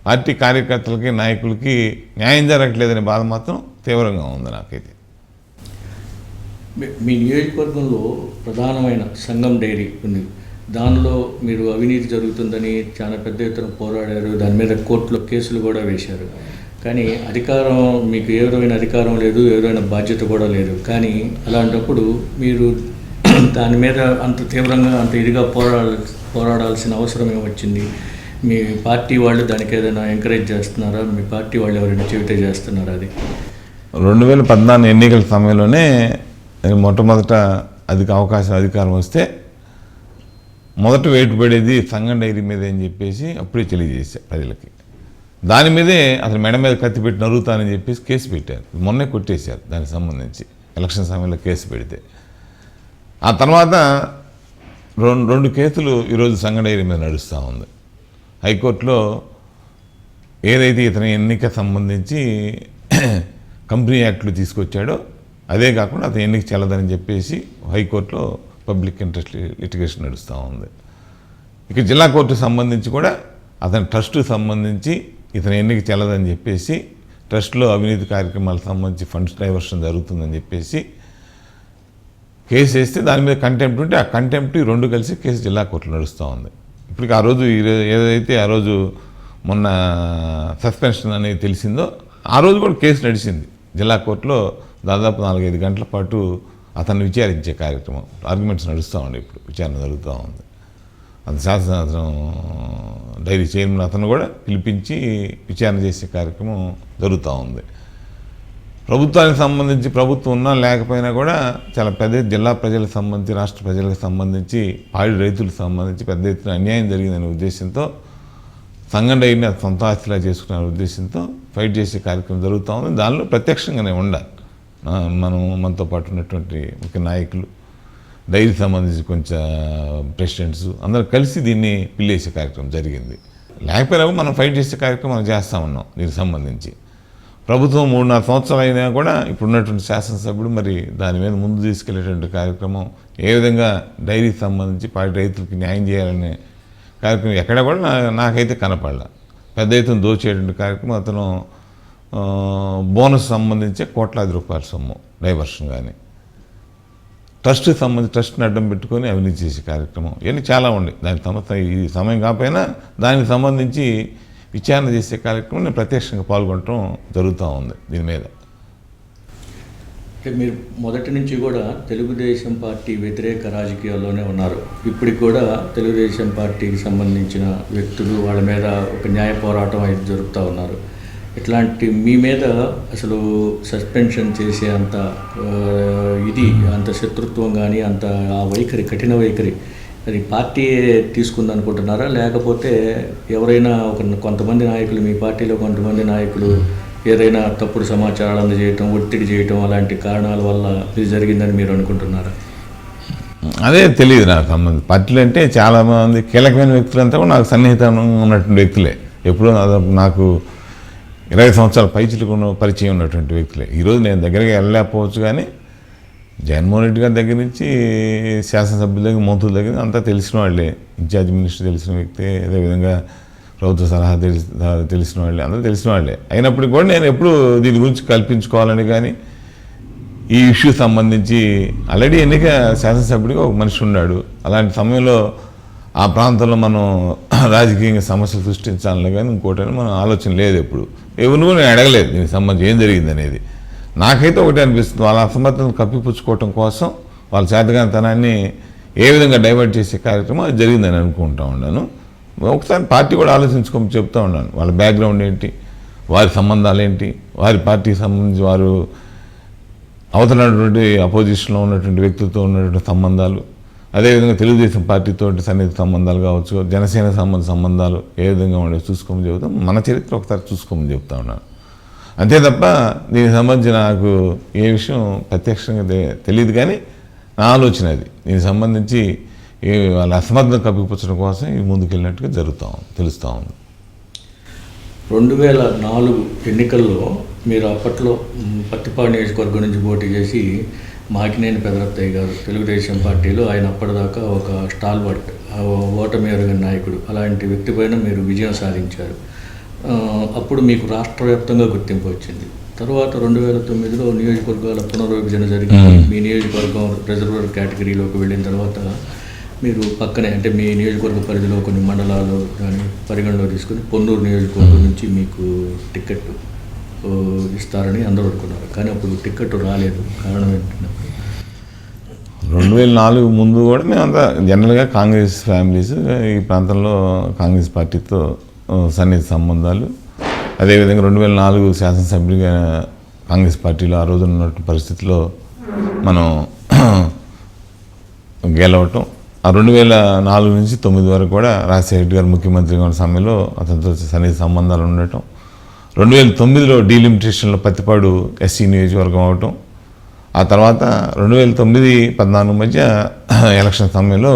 పార్టీ కార్యకర్తలకి, నాయకులకి న్యాయం జరగట్లేదనే బాధ మాత్రం తీవ్రంగా ఉంది నాకైతే. మీ నియోజకవర్గంలో ప్రధానమైన సంఘం డైరీ ఉంది. దానిలో మీరు అవినీతి జరుగుతుందని చాలా పెద్ద ఎత్తున పోరాడారు. దాని మీద కోర్టులో కేసులు కూడా వేశారు. కానీ అధికారం, మీకు ఏ విధమైన అధికారం లేదు, ఏ విధమైన బాధ్యత కూడా లేదు. కానీ అలాంటప్పుడు మీరు దాని మీద అంత తీవ్రంగా, అంత ఇదిగా పోరాడాల్సిన అవసరం ఏమొచ్చింది? మీ పార్టీ వాళ్ళు దానికి ఏదైనా ఎంకరేజ్ చేస్తున్నారా? మీ పార్టీ వాళ్ళు ఎవరైనా చెబితే చేస్తున్నారా? అది 2014 ఎన్నికల సమయంలోనే మొట్టమొదట అధికారం వస్తే మొదట వేటు పడేది సంఘం డైరీ మీద అని చెప్పేసి అప్పుడే తెలియజేశా ప్రజలకి. దాని మీదే అసలు మెడ మీద కత్తి పెట్టి నరుగుతానని చెప్పేసి కేసు పెట్టారు. మొన్నే కొట్టేశారు దానికి సంబంధించి. ఎలక్షన్ సమయంలో కేసు పెడితే ఆ తర్వాత రెండు కేసులు ఈరోజు సంఘం డైరీ మీద నడుస్తూ ఉంది. హైకోర్టులో ఏదైతే ఇతని ఎన్నిక సంబంధించి కంపెనీ యాక్ట్లు తీసుకొచ్చాడో అదే కాకుండా అతని ఎన్నిక చెల్లదని చెప్పేసి హైకోర్టులో పబ్లిక్ ఇంట్రెస్ట్ లిటిగేషన్ నడుస్తూ ఉంది. ఇక జిల్లా కోర్టుకు సంబంధించి కూడా అతని ట్రస్టుకు సంబంధించి ఇతని ఎన్నిక చెల్లదని చెప్పేసి, ట్రస్ట్లో అవినీతి కార్యక్రమాలకు సంబంధించి ఫండ్స్ డైవర్షన్ జరుగుతుందని చెప్పేసి కేసు వేస్తే దాని మీద కంటెంప్ట్ ఉంటే ఆ కంటెంప్ట్ రెండు కలిసి కేసు జిల్లా కోర్టులో నడుస్తూ ఉంది. ఇప్పటికి ఆ రోజు ఏదైతే ఆ రోజు మొన్న సస్పెన్షన్ అనేది తెలిసిందో ఆ రోజు కూడా కేసు నడిచింది జిల్లా కోర్టులో. దాదాపు 4-5 గంటల పాటు అతన్ని విచారించే కార్యక్రమం, ఆర్గ్యుమెంట్స్ నడుస్తూ ఉండే. ఇప్పుడు విచారణ జరుగుతూ ఉంది. అది శాసనం డైరీ చైర్మన్ అతను కూడా పిలిపించి విచారణ చేసే కార్యక్రమం జరుగుతూ ఉంది. ప్రభుత్వానికి సంబంధించి, ప్రభుత్వం ఉన్నా లేకపోయినా కూడా చాలా పెద్ద జిల్లా ప్రజలకు సంబంధించి, రాష్ట్ర ప్రజలకు సంబంధించి, పాడి రైతులకు సంబంధించి పెద్ద ఎత్తున అన్యాయం జరిగిందనే ఉద్దేశంతో సంఘం డైరీని సొంత ఆస్తిలా చేసుకునే ఉద్దేశంతో ఫైట్ చేసే కార్యక్రమం జరుగుతూ ఉంది. దానిలో ప్రత్యక్షంగానే ఉండాలి. మనతో పాటు ఉన్నటువంటి ముఖ్య నాయకులు, డైరీ సంబంధించి కొంచెం ప్రెసిడెంట్స్ అందరూ కలిసి దీన్ని పిల్లేసే కార్యక్రమం జరిగింది. లేకపోయినా మనం ఫైట్ చేసే కార్యక్రమం మనం చేస్తూ ఉన్నాం. దీనికి సంబంధించి ప్రభుత్వం 3-4 సంవత్సరాలు అయినా కూడా ఇప్పుడున్నటువంటి శాసనసభ్యుడు మరి దాని మీద ముందు తీసుకెళ్లేటువంటి కార్యక్రమం, ఏ విధంగా డైరీకి సంబంధించి పాడి రైతులకి న్యాయం చేయాలనే కార్యక్రమం ఎక్కడ కూడా నాకైతే కనపడలే. పెద్ద ఎత్తున దోచేటువంటి కార్యక్రమం, అతను బోనస్ సంబంధించి కోట్లాది రూపాయల సొమ్ము డైవర్షన్ కానీ, ట్రస్ట్కి సంబంధించి ట్రస్ట్ని అడ్డం పెట్టుకొని అవినీతి చేసే కార్యక్రమం ఇవన్నీ చాలా ఉన్నాయి. దానికి ఈ సమయం కాకపోయినా దానికి సంబంధించి విచారణ చేసే కార్యక్రమం నేను ప్రత్యక్షంగా పాల్గొనడం జరుగుతూ ఉంది. దీని మీద అంటే మీరు మొదటి నుంచి కూడా తెలుగుదేశం పార్టీ వ్యతిరేక రాజకీయాల్లోనే ఉన్నారు. ఇప్పటికి కూడా తెలుగుదేశం పార్టీకి సంబంధించిన వ్యక్తులు వాళ్ళ మీద ఒక న్యాయ పోరాటం అయితే జరుపుతూ ఉన్నారు. ఇట్లాంటి మీ మీద అసలు సస్పెన్షన్ చేసే అంత అంత శత్రుత్వం కానీ, అంత ఆ వైఖరి, కఠిన వైఖరి అది పార్టీ తీసుకుందనుకుంటున్నారా? లేకపోతే ఎవరైనా కొంతమంది నాయకులు, మీ పార్టీలో కొంతమంది నాయకులు ఏదైనా తప్పుడు సమాచారాలు అందజేయటం, ఒత్తిడి చేయటం అలాంటి కారణాల వల్ల ఇది జరిగిందని మీరు అనుకుంటున్నారా? అదే తెలియదు నాకు సంబంధించి. పార్టీలు అంటే చాలామంది కీలకమైన వ్యక్తులంతా కూడా నాకు సన్నిహితంగా ఉన్నటువంటి వ్యక్తులే. ఎప్పుడూ నాకు 20 సంవత్సరాల పైచిలకు పరిచయం ఉన్నటువంటి వ్యక్తులే. ఈరోజు నేను దగ్గరికి వెళ్ళలేకపోవచ్చు, కానీ జగన్మోహన్ రెడ్డి గారి దగ్గర నుంచి శాసనసభ్యుల దగ్గర, మంత్రుల దగ్గర అంతా తెలిసిన వాళ్ళే. ఇన్ఛార్జ్ మినిస్టర్ తెలిసిన వ్యక్తే, అదేవిధంగా ప్రభుత్వ సలహా తెలిసిన వాళ్ళే, అందరూ తెలిసిన వాళ్ళే. అయినప్పటికీ కూడా నేను ఎప్పుడు దీని గురించి కల్పించుకోవాలని కానీ, ఈ ఇష్యూ సంబంధించి ఆల్రెడీ ఎన్నిక శాసనసభ్యుడిగా ఒక మనిషి ఉన్నాడు. అలాంటి సమయంలో ఆ ప్రాంతంలో మనం రాజకీయంగా సమస్యలు సృష్టించాలని కానీ ఇంకోటని మనం ఆలోచన లేదు ఎప్పుడు ఎవరిని కూడా నేను అడగలేదు దీనికి సంబంధించి ఏం జరిగింది అనేది. నాకైతే ఒకటే అనిపిస్తుంది, వాళ్ళ అసమర్థతను కప్పిపుచ్చుకోవటం కోసం వాళ్ళ చేతగానితనాన్ని ఏ విధంగా డైవర్ట్ చేసే కార్యక్రమం అది జరిగిందని అనుకుంటా ఉన్నాను. ఒకసారి పార్టీ కూడా ఆలోచించుకోమని చెప్తా ఉన్నాను, వాళ్ళ బ్యాక్గ్రౌండ్ ఏంటి, వారి సంబంధాలు ఏంటి, వారి పార్టీకి సంబంధించి వారు అవతలటువంటి అపోజిషన్లో ఉన్నటువంటి వ్యక్తులతో ఉన్నటువంటి సంబంధాలు, అదేవిధంగా తెలుగుదేశం పార్టీతో సన్నిహిత సంబంధాలు కావచ్చు, జనసేన సంబంధాలు ఏ విధంగా ఉండేవి చూసుకోమని చెబుతాం. మన చరిత్ర ఒకసారి చూసుకోమని చెప్తా ఉన్నాను అంతే తప్ప దీనికి సంబంధించి నాకు ఏ విషయం ప్రత్యక్షంగా తెలియదు. కానీ నా ఆలోచన అది, దీనికి సంబంధించి వాళ్ళ అసమర్థం కప్పిపుచ్చడం కోసం ఇది ముందుకెళ్ళినట్టుగా తెలుస్తూ ఉంది. 2004 ఎన్నికల్లో మీరు అప్పట్లో పత్తిపాడు నియోజకవర్గం నుంచి పోటీ చేసి మాకినేని పెదరత్తయ్య గారు తెలుగుదేశం పార్టీలో, ఆయన అప్పటిదాకా ఒక స్టాల్వర్ట్ ఓటమి ఎరుగని నాయకుడు, అలాంటి వ్యక్తి పైన మీరు విజయం సాధించారు. అప్పుడు మీకు రాష్ట్ర వ్యాప్తంగా గుర్తింపు వచ్చింది. తర్వాత 2009లో నియోజకవర్గాల పునర్విభజన జరిగి మీ నియోజకవర్గం రిజర్వర్ కేటగిరీలోకి వెళ్ళిన తర్వాత మీరు పక్కనే అంటే మీ నియోజకవర్గ పరిధిలో కొన్ని మండలాలు కానీ పరిగణలో తీసుకుని పొన్నూరు నియోజకవర్గం నుంచి మీకు టికెట్ ఇస్తారని అందరూ అనుకున్నారు. కానీ అప్పుడు టికెట్ రాలేదు. కారణం ఏంటంటే 2004 ముందు కూడా మేమంతా జనరల్గా కాంగ్రెస్ ఫ్యామిలీస్ ఈ ప్రాంతంలో కాంగ్రెస్ పార్టీతో సన్నిహిత సంబంధాలు, అదేవిధంగా 2004 శాసనసభ్యుడిగా కాంగ్రెస్ పార్టీలో ఆ రోజున ఉన్న పరిస్థితిలో మనం గెలవటం, ఆ 2004 నుంచి 2009 వరకు కూడా రాజశేఖర రెడ్డి గారు ముఖ్యమంత్రిగా ఉన్న సమయంలో అతనితో సన్నిహిత సంబంధాలు ఉండటం, 2009లో డీలిమిటేషన్లో పత్తిపాడు ఎస్సీ నియోజకవర్గం అవటం, ఆ తర్వాత 2009-14 మధ్య ఎలక్షన్ సమయంలో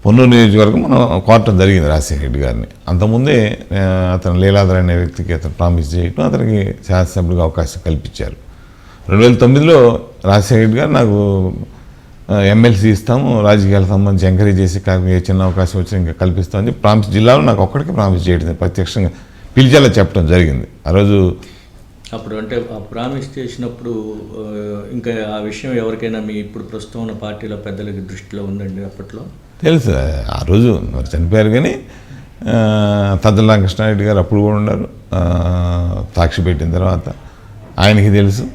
పొన్నూరు నియోజకవర్గం మనం కోరటం జరిగింది రాజశేఖర రెడ్డి గారిని. అంతకుముందే అతను లీలాధర్ అనే వ్యక్తికి అతను ప్రామిస్ చేయటం, అతనికి శాసనసభ్యుడిగా అవకాశం కల్పించారు. 2009లో రాజశేఖర రెడ్డి గారు నాకు ఎమ్మెల్సీ ఇస్తాము, రాజకీయాలకు సంబంధించి ఎంకరేజ్ చేసే కార్యక్రమం ఏ చిన్న అవకాశం వచ్చి ఇంకా కల్పిస్తామని ప్రామిస్, జిల్లాలో నాకు ఒక్కడికి ప్రామిస్ చేయడం ప్రత్యక్షంగా పిలిచేలా చెప్పడం జరిగింది. ఆ రోజు అప్పుడు అంటే ఆ ప్రామిస్ చేసినప్పుడు ఇంకా ఆ విషయం ఎవరికైనా మీ ఇప్పుడు ప్రస్తుతం ఉన్న పార్టీలో పెద్దలకి దృష్టిలో ఉందండి? అప్పట్లో తెలుసు, ఆ రోజు మరి చనిపోయారు. కానీ తద్దల కృష్ణారెడ్డి గారు అప్పుడు కూడా ఉన్నారు, సాక్షి పెట్టిన తర్వాత ఆయనకి తెలుసు.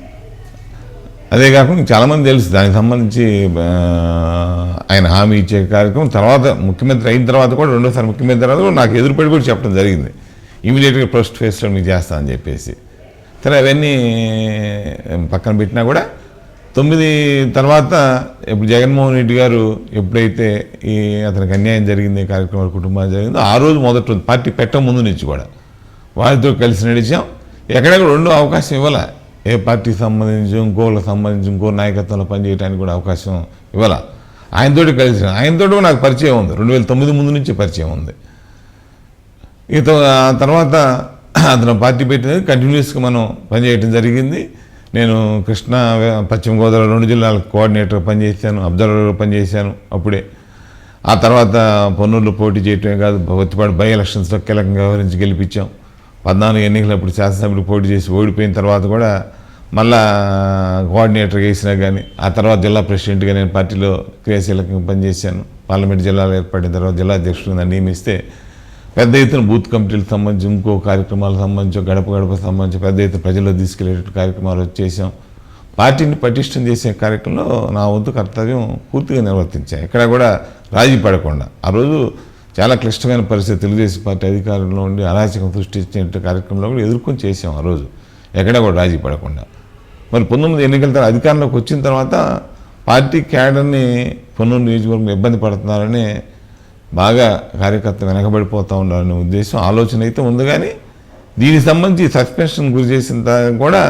అదే కాకుండా చాలామంది తెలుసు దానికి సంబంధించి ఆయన హామీ ఇచ్చే కార్యక్రమం. తర్వాత ముఖ్యమంత్రి అయిన తర్వాత కూడా రెండోసారి ముఖ్యమంత్రి తర్వాత కూడా నాకు ఎదురుపడి కూడా చెప్పడం జరిగింది, ఇమీడియట్గా ఫస్ట్ ఫేస్లో మీకు చేస్తానని చెప్పేసి. సరే అవన్నీ పక్కన పెట్టినా కూడా 9 తర్వాత ఇప్పుడు జగన్మోహన్ రెడ్డి గారు ఎప్పుడైతే ఈ అతనికి అన్యాయం జరిగింది, కార్యక్రమాల కుటుంబాలు జరిగిందో ఆ రోజు మొదటి పార్టీ పెట్ట ముందు నుంచి కూడా వారితో కలిసి నడిచాం. ఎక్కడెక్కడ రెండో అవకాశం ఇవ్వాల, ఏ పార్టీకి సంబంధించి ఇంకోళ్ళకి సంబంధించి ఇంకో నాయకత్వంలో పనిచేయడానికి కూడా అవకాశం ఇవ్వాల. ఆయనతోటి కలిసి ఆయనతోటి నాకు పరిచయం ఉంది, 2009 ముందు నుంచి పరిచయం ఉంది. ఇక తర్వాత అతను పార్టీ పెట్టినది కంటిన్యూస్గా మనం పనిచేయటం జరిగింది. నేను కృష్ణా పశ్చిమ గోదావరి 2 జిల్లాలకు కోఆర్డినేటర్గా పనిచేశాను, అబ్జర్వర్గా పనిచేశాను అప్పుడే. ఆ తర్వాత పొన్నూరులో పోటీ చేయటమే కాదు, పత్తిపాడు బై ఎలక్షన్స్లో కీలకంగా వ్యవహరించి గెలిపించాం. 14 ఎన్నికలు అప్పుడు శాసనసభ్యులు పోటీ చేసి ఓడిపోయిన తర్వాత కూడా మళ్ళా కోఆర్డినేటర్గా వేసినా కానీ, ఆ తర్వాత జిల్లా ప్రెసిడెంట్గా నేను పార్టీలో క్రియాశీలకంగా పనిచేశాను. పార్లమెంట్ జిల్లాలో ఏర్పడిన తర్వాత జిల్లా అధ్యక్షుడిగా నియమిస్తే పెద్ద ఎత్తున బూత్ కమిటీలకు సంబంధించి ఇంకో కార్యక్రమాలకు సంబంధించి గడప సంబంధించి పెద్ద ఎత్తున ప్రజల్లో తీసుకెళ్లే కార్యక్రమాలు చేసాం. పార్టీని పటిష్టం చేసే కార్యక్రమంలో నా వంతు కర్తవ్యం పూర్తిగా నిర్వర్తించాను, ఎక్కడ కూడా రాజీ పడకుండా. ఆ రోజు చాలా క్లిష్టమైన పరిస్థితి, తెలుగుదేశం పార్టీ అధికారంలో ఉండి అరాచకం సృష్టించే కార్యక్రమంలో కూడా ఎదుర్కొని చేసాం ఆ రోజు, ఎక్కడ కూడా రాజీ పడకుండా. మరి 19 ఎన్నికల తర్వాత అధికారంలోకి వచ్చిన తర్వాత పార్టీ క్యాడర్ని పొన్నూరు నియోజకవర్గంలో ఇబ్బంది పడుతున్నారని బాగా కార్యకర్త వెనకబడిపోతూ ఉండాలనే ఉద్దేశం ఆలోచన అయితే ఉంది. కానీ దీనికి సంబంధించి సస్పెన్షన్ గురి చేసిన కూడా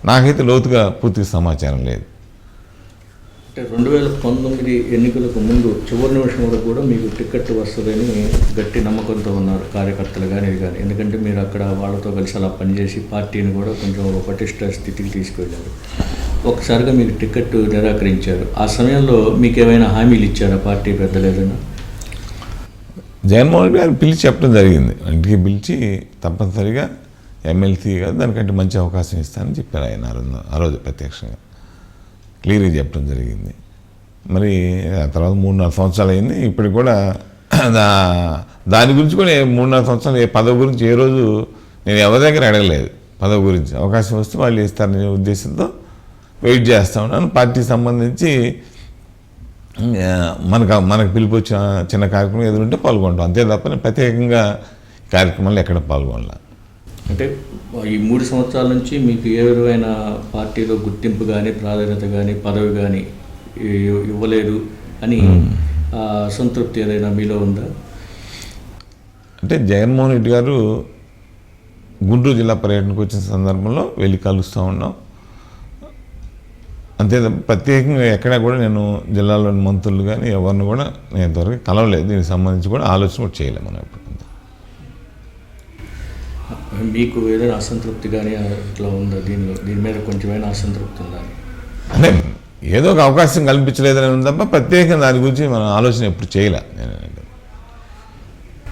నాకైతే లోతుగా పూర్తిగా సమాచారం లేదు. అంటే 2019 ఎన్నికలకు ముందు చివరి నిమిషం వరకు కూడా మీకు టికెట్ వస్తుందని గట్టి నమ్మకంతో ఉన్నారు కార్యకర్తలు కానీ ఇది కానీ, ఎందుకంటే మీరు అక్కడ వాళ్ళతో కలిసి అలా పనిచేసి పార్టీని కూడా కొంచెం పటిష్ట స్థితికి తీసుకువెళ్ళారు. ఒకసారిగా మీకు టికెట్ నిరాకరించారు. ఆ సమయంలో మీకు ఏమైనా హామీలు ఇచ్చారా పార్టీ పెద్దలు ఏదైనా? జగన్మోహన్ రెడ్డి గారు పిలిచి చెప్పడం జరిగింది, ఇంటికి పిలిచి తప్పనిసరిగా ఎమ్మెల్సీ కాదు దానికంటే మంచి అవకాశం ఇస్తానని చెప్పారు ఆయన ఆ రోజు ప్రత్యక్షంగా క్లియర్గా చెప్పడం జరిగింది. మరి ఆ తర్వాత 3-4 సంవత్సరాలు అయింది. ఇప్పటికి కూడా దాని గురించి కూడా 3-4 సంవత్సరాలు పదవి గురించి ఏ రోజు నేను ఎవరి దగ్గర అడగలేదు. పదవి గురించి అవకాశం వస్తే వాళ్ళు ఇస్తారనే ఉద్దేశంతో వెయిట్ చేస్తూ ఉన్నాను. పార్టీకి సంబంధించి మనకు పిలుపు వచ్చిన చిన్న కార్యక్రమం ఎదురుంటే పాల్గొంటాం, అంతే తప్ప నేను ప్రత్యేకంగా కార్యక్రమాల్లో ఎక్కడ పాల్గొనలా. అంటే ఈ 3 సంవత్సరాల నుంచి మీకు ఏ విధమైన పార్టీలో గుర్తింపు కానీ ప్రాధాన్యత కానీ పదవి కానీ ఇవ్వలేదు అని అసంతృప్తి ఏదైనా మీలో ఉందా? అంటే జగన్మోహన్ రెడ్డి గారు గుంటూరు జిల్లా పర్యటనకు వచ్చిన సందర్భంలో వెళ్ళి కలుస్తూ ఉన్నాం, అంతే ప్రత్యేకంగా ఎక్కడా కూడా నేను జిల్లాలోని మంత్రులు కానీ ఎవరిని కూడా నేను ఇంతవరకు కలవలేదు. దీనికి సంబంధించి కూడా ఆలోచన కూడా చేయలేము మనం ఎప్పుడు. మీకు ఏదైనా అసంతృప్తి కానీ అట్లా ఉందా? దీని మీద కొంచెమైనా అసంతృప్తి ఉందా? అంటే ఏదో ఒక అవకాశం కల్పించలేదని ఉంది తప్ప ప్రత్యేకంగా దాని గురించి మనం ఆలోచన ఎప్పుడు చేయలే.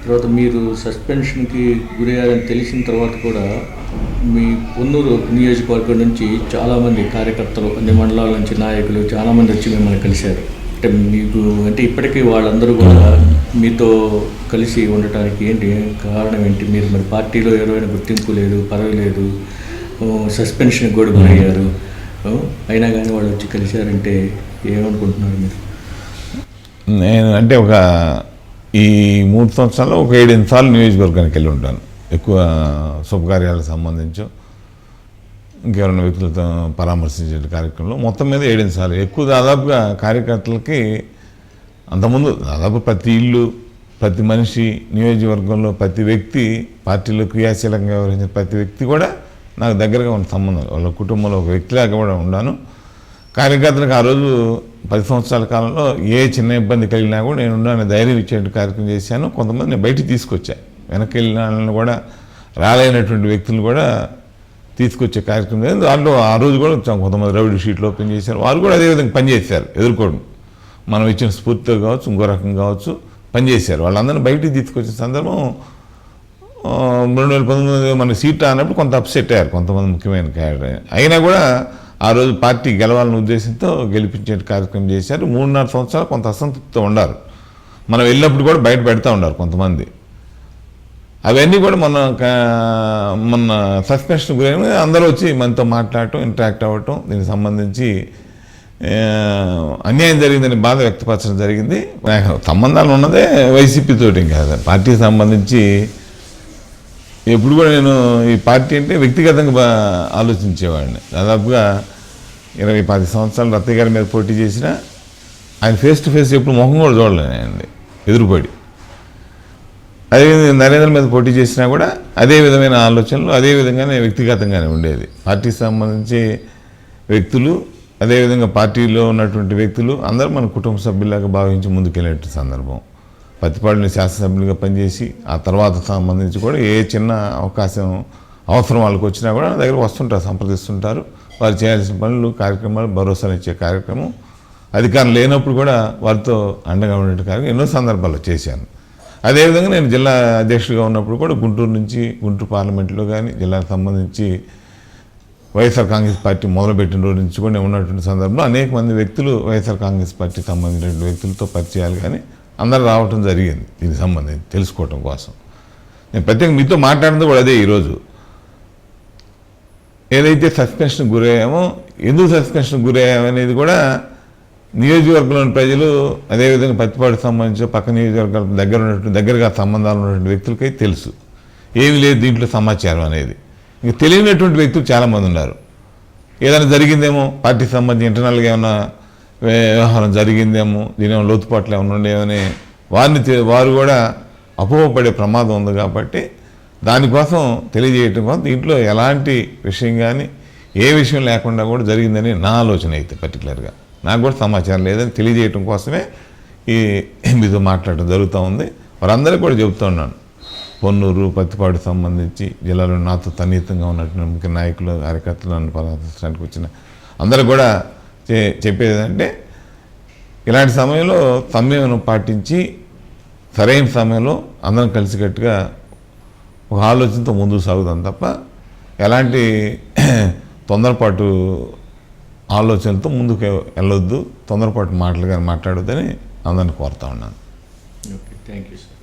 తర్వాత మీరు సస్పెన్షన్కి గురయ్యారని తెలిసిన తర్వాత కూడా మీ పొన్నూరు నియోజకవర్గం నుంచి చాలామంది కార్యకర్తలు, అన్ని మండలాల నుంచి నాయకులు చాలామంది వచ్చి మిమ్మల్ని కలిశారు. అంటే మీకు అంటే ఇప్పటికీ వాళ్ళందరూ కూడా మీతో కలిసి ఉండటానికి ఏంటి కారణం ఏంటి? మీరు మరి పార్టీలో ఏదైనా గుర్తింపు లేదు, పదవి లేదు, సస్పెన్షన్ కూడా గురయ్యారు, అయినా కానీ వాళ్ళు వచ్చి కలిశారంటే ఏమనుకుంటున్నారు మీరు? నేను అంటే ఈ 3 సంవత్సరాల్లో 7-8 సార్లు నియోజకవర్గానికి వెళ్ళి ఉంటాను. ఎక్కువ శుభకార్యాలకు సంబంధించి ఇంకెవరైనా వ్యక్తులతో పరామర్శించే కార్యక్రమంలో మొత్తం మీద 7-8 సార్లు. ఎక్కువ దాదాపుగా కార్యకర్తలకి అంతకుముందు దాదాపు ప్రతి ఇల్లు, ప్రతి మనిషి, నియోజకవర్గంలో ప్రతి వ్యక్తి, పార్టీలో క్రియాశీలంగా వ్యవహరించిన ప్రతి వ్యక్తి కూడా నాకు దగ్గరగా ఉన్న సంబంధం. వాళ్ళ కుటుంబంలో ఒక వ్యక్తిలాగా కూడా ఉన్నాను. కార్యకర్తలకు ఆ రోజు 10 సంవత్సరాల కాలంలో ఏ చిన్న ఇబ్బంది కలిగినా కూడా నేను ఉన్నాను ధైర్యం ఇచ్చే కార్యక్రమం చేశాను. కొంతమంది నేను బయటికి తీసుకొచ్చాను, వెనక్కి వెళ్ళిన వాళ్ళని కూడా రాలేనటువంటి వ్యక్తులను కూడా తీసుకొచ్చే కార్యక్రమం. దాంట్లో ఆ రోజు కూడా కొంతమంది రౌడీ షీట్లు ఓపెన్ చేశారు, వారు కూడా అదేవిధంగా పనిచేశారు. ఎదుర్కోవడం మనం ఇచ్చిన స్ఫూర్తితో కావచ్చు, ఇంకో రకం కావచ్చు పనిచేశారు. వాళ్ళందరినీ బయటికి తీసుకొచ్చిన సందర్భం 2019 మన సీట్ అన్నప్పుడు కొంత అప్సెట్ అయ్యారు కొంతమంది ముఖ్యమైన క్యాడర్. అయినా కూడా ఆ రోజు పార్టీ గెలవాలనే ఉద్దేశంతో గెలిపించే కార్యక్రమం చేశారు. 3.5 సంవత్సరాలు కొంత అసంతృప్తితో ఉన్నారు. మనం వెళ్ళినప్పుడు కూడా బయట పెడతా ఉన్నారు కొంతమంది. అవన్నీ కూడా మొన్న సస్పెన్షన్ గురైన అందరూ వచ్చి మనతో మాట్లాడటం, ఇంటరాక్ట్ అవ్వటం, దీనికి సంబంధించి అన్యాయం జరిగిందని బాధ వ్యక్తపరచడం జరిగింది. సంబంధాలు ఉన్నదే వైసీపీతోటి, ఇంకా పార్టీకి సంబంధించి ఎప్పుడు కూడా నేను ఈ పార్టీ అంటే వ్యక్తిగతంగా ఆలోచించేవాడిని. దాదాపుగా 20-10 సంవత్సరాలు రత్తయ్య గారి మీద పోటీ చేసినా ఆయన ఫేస్ టు ఫేస్ ఎప్పుడు ముఖం కూడా చూడలేనండి, ఎదురుపడి. అదేవిధంగా నరేంద్ర మీద పోటీ చేసినా కూడా అదే విధమైన ఆలోచనలు, అదే విధంగానే వ్యక్తిగతంగానే ఉండేది. పార్టీకి సంబంధించి వ్యక్తులు, అదేవిధంగా పార్టీలో ఉన్నటువంటి వ్యక్తులు అందరూ మన కుటుంబ సభ్యులాగా భావించి ముందుకెళ్ళేట సందర్భం. పత్తిపాడుని శాసనసభ్యులుగా పనిచేసి ఆ తర్వాత సంబంధించి కూడా ఏ చిన్న అవకాశం అవసరం వాళ్ళకి వచ్చినా కూడా నా దగ్గర వస్తుంటారు, సంప్రదిస్తుంటారు. వారు చేయాల్సిన పనులు, కార్యక్రమాలు, భరోసాలు ఇచ్చే కార్యక్రమం, అధికారం లేనప్పుడు కూడా వారితో అండగా ఉండే కార్యక్రమం ఎన్నో సందర్భాల్లో చేశాను. అదేవిధంగా నేను జిల్లా అధ్యక్షుడిగా ఉన్నప్పుడు కూడా గుంటూరు పార్లమెంట్లో కానీ జిల్లాకు సంబంధించి వైఎస్ఆర్ కాంగ్రెస్ పార్టీ మొదలుపెట్టిన రోజు నుంచి కూడా ఉన్నటువంటి సందర్భంలో అనేక మంది వ్యక్తులు వైఎస్ఆర్ కాంగ్రెస్ పార్టీకి సంబంధించిన వ్యక్తులతో పరిచయాలు కానీ అందరూ రావటం జరిగింది. దీనికి సంబంధించి తెలుసుకోవటం కోసం నేను ప్రత్యేకంగా మీతో మాట్లాడినది కూడా అదే. ఈరోజు ఏదైతే సస్పెన్షన్ గురయ్యామో, ఎందుకు సస్పెన్షన్ గురయ్యామనేది కూడా నియోజకవర్గంలోని ప్రజలు, అదేవిధంగా పత్తిపాడుకు సంబంధించి పక్క నియోజకవర్గాల దగ్గరగా సంబంధాలు ఉన్నటువంటి వ్యక్తులకై తెలుసు. ఏమీ లేదు దీంట్లో సమాచారం అనేది. ఇంక తెలియనటువంటి వ్యక్తులు చాలామంది ఉన్నారు. ఏదైనా జరిగిందేమో, పార్టీకి సంబంధించి ఇంటర్నల్గా ఏమైనా వ్యవహారం జరిగిందేమో, దీని లోతుపాట్లు ఏమైనా ఉండేవని వారు కూడా అపోహపడే ప్రమాదం ఉంది. కాబట్టి దానికోసం తెలియజేయటం కోసం దీంట్లో ఎలాంటి విషయం కానీ ఏ విషయం లేకుండా కూడా జరిగిందని నా ఆలోచన. అయితే పర్టికులర్గా నాకు కూడా సమాచారం లేదని తెలియజేయటం కోసమే మీతో మాట్లాడటం జరుగుతూ ఉంది. వారందరికీ కూడా చెబుతూ ఉన్నాను, పొన్నూరు, పత్తిపాడుకు సంబంధించి జిల్లాలో నాతో సన్నిహితంగా ఉన్నటువంటి ముఖ్య నాయకులు, కార్యకర్తలు, నన్ను పరామర్శించడానికి వచ్చిన అందరూ కూడా చెప్పేదంటే, ఇలాంటి సమయంలో సమయం పాటించి సరైన సమయంలో అందరం కలిసికట్టుగా ఒక ఆలోచనతో ముందుకు సాగుతాం తప్ప ఎలాంటి తొందరపాటు ఆలోచనలతో ముందుకు వెళ్ళొద్దు, తొందరపాటు మాటలు కానీ మాట్లాడొద్దని అందరిని కోరుతా ఉన్నాను. ఓకే. Thank you sir.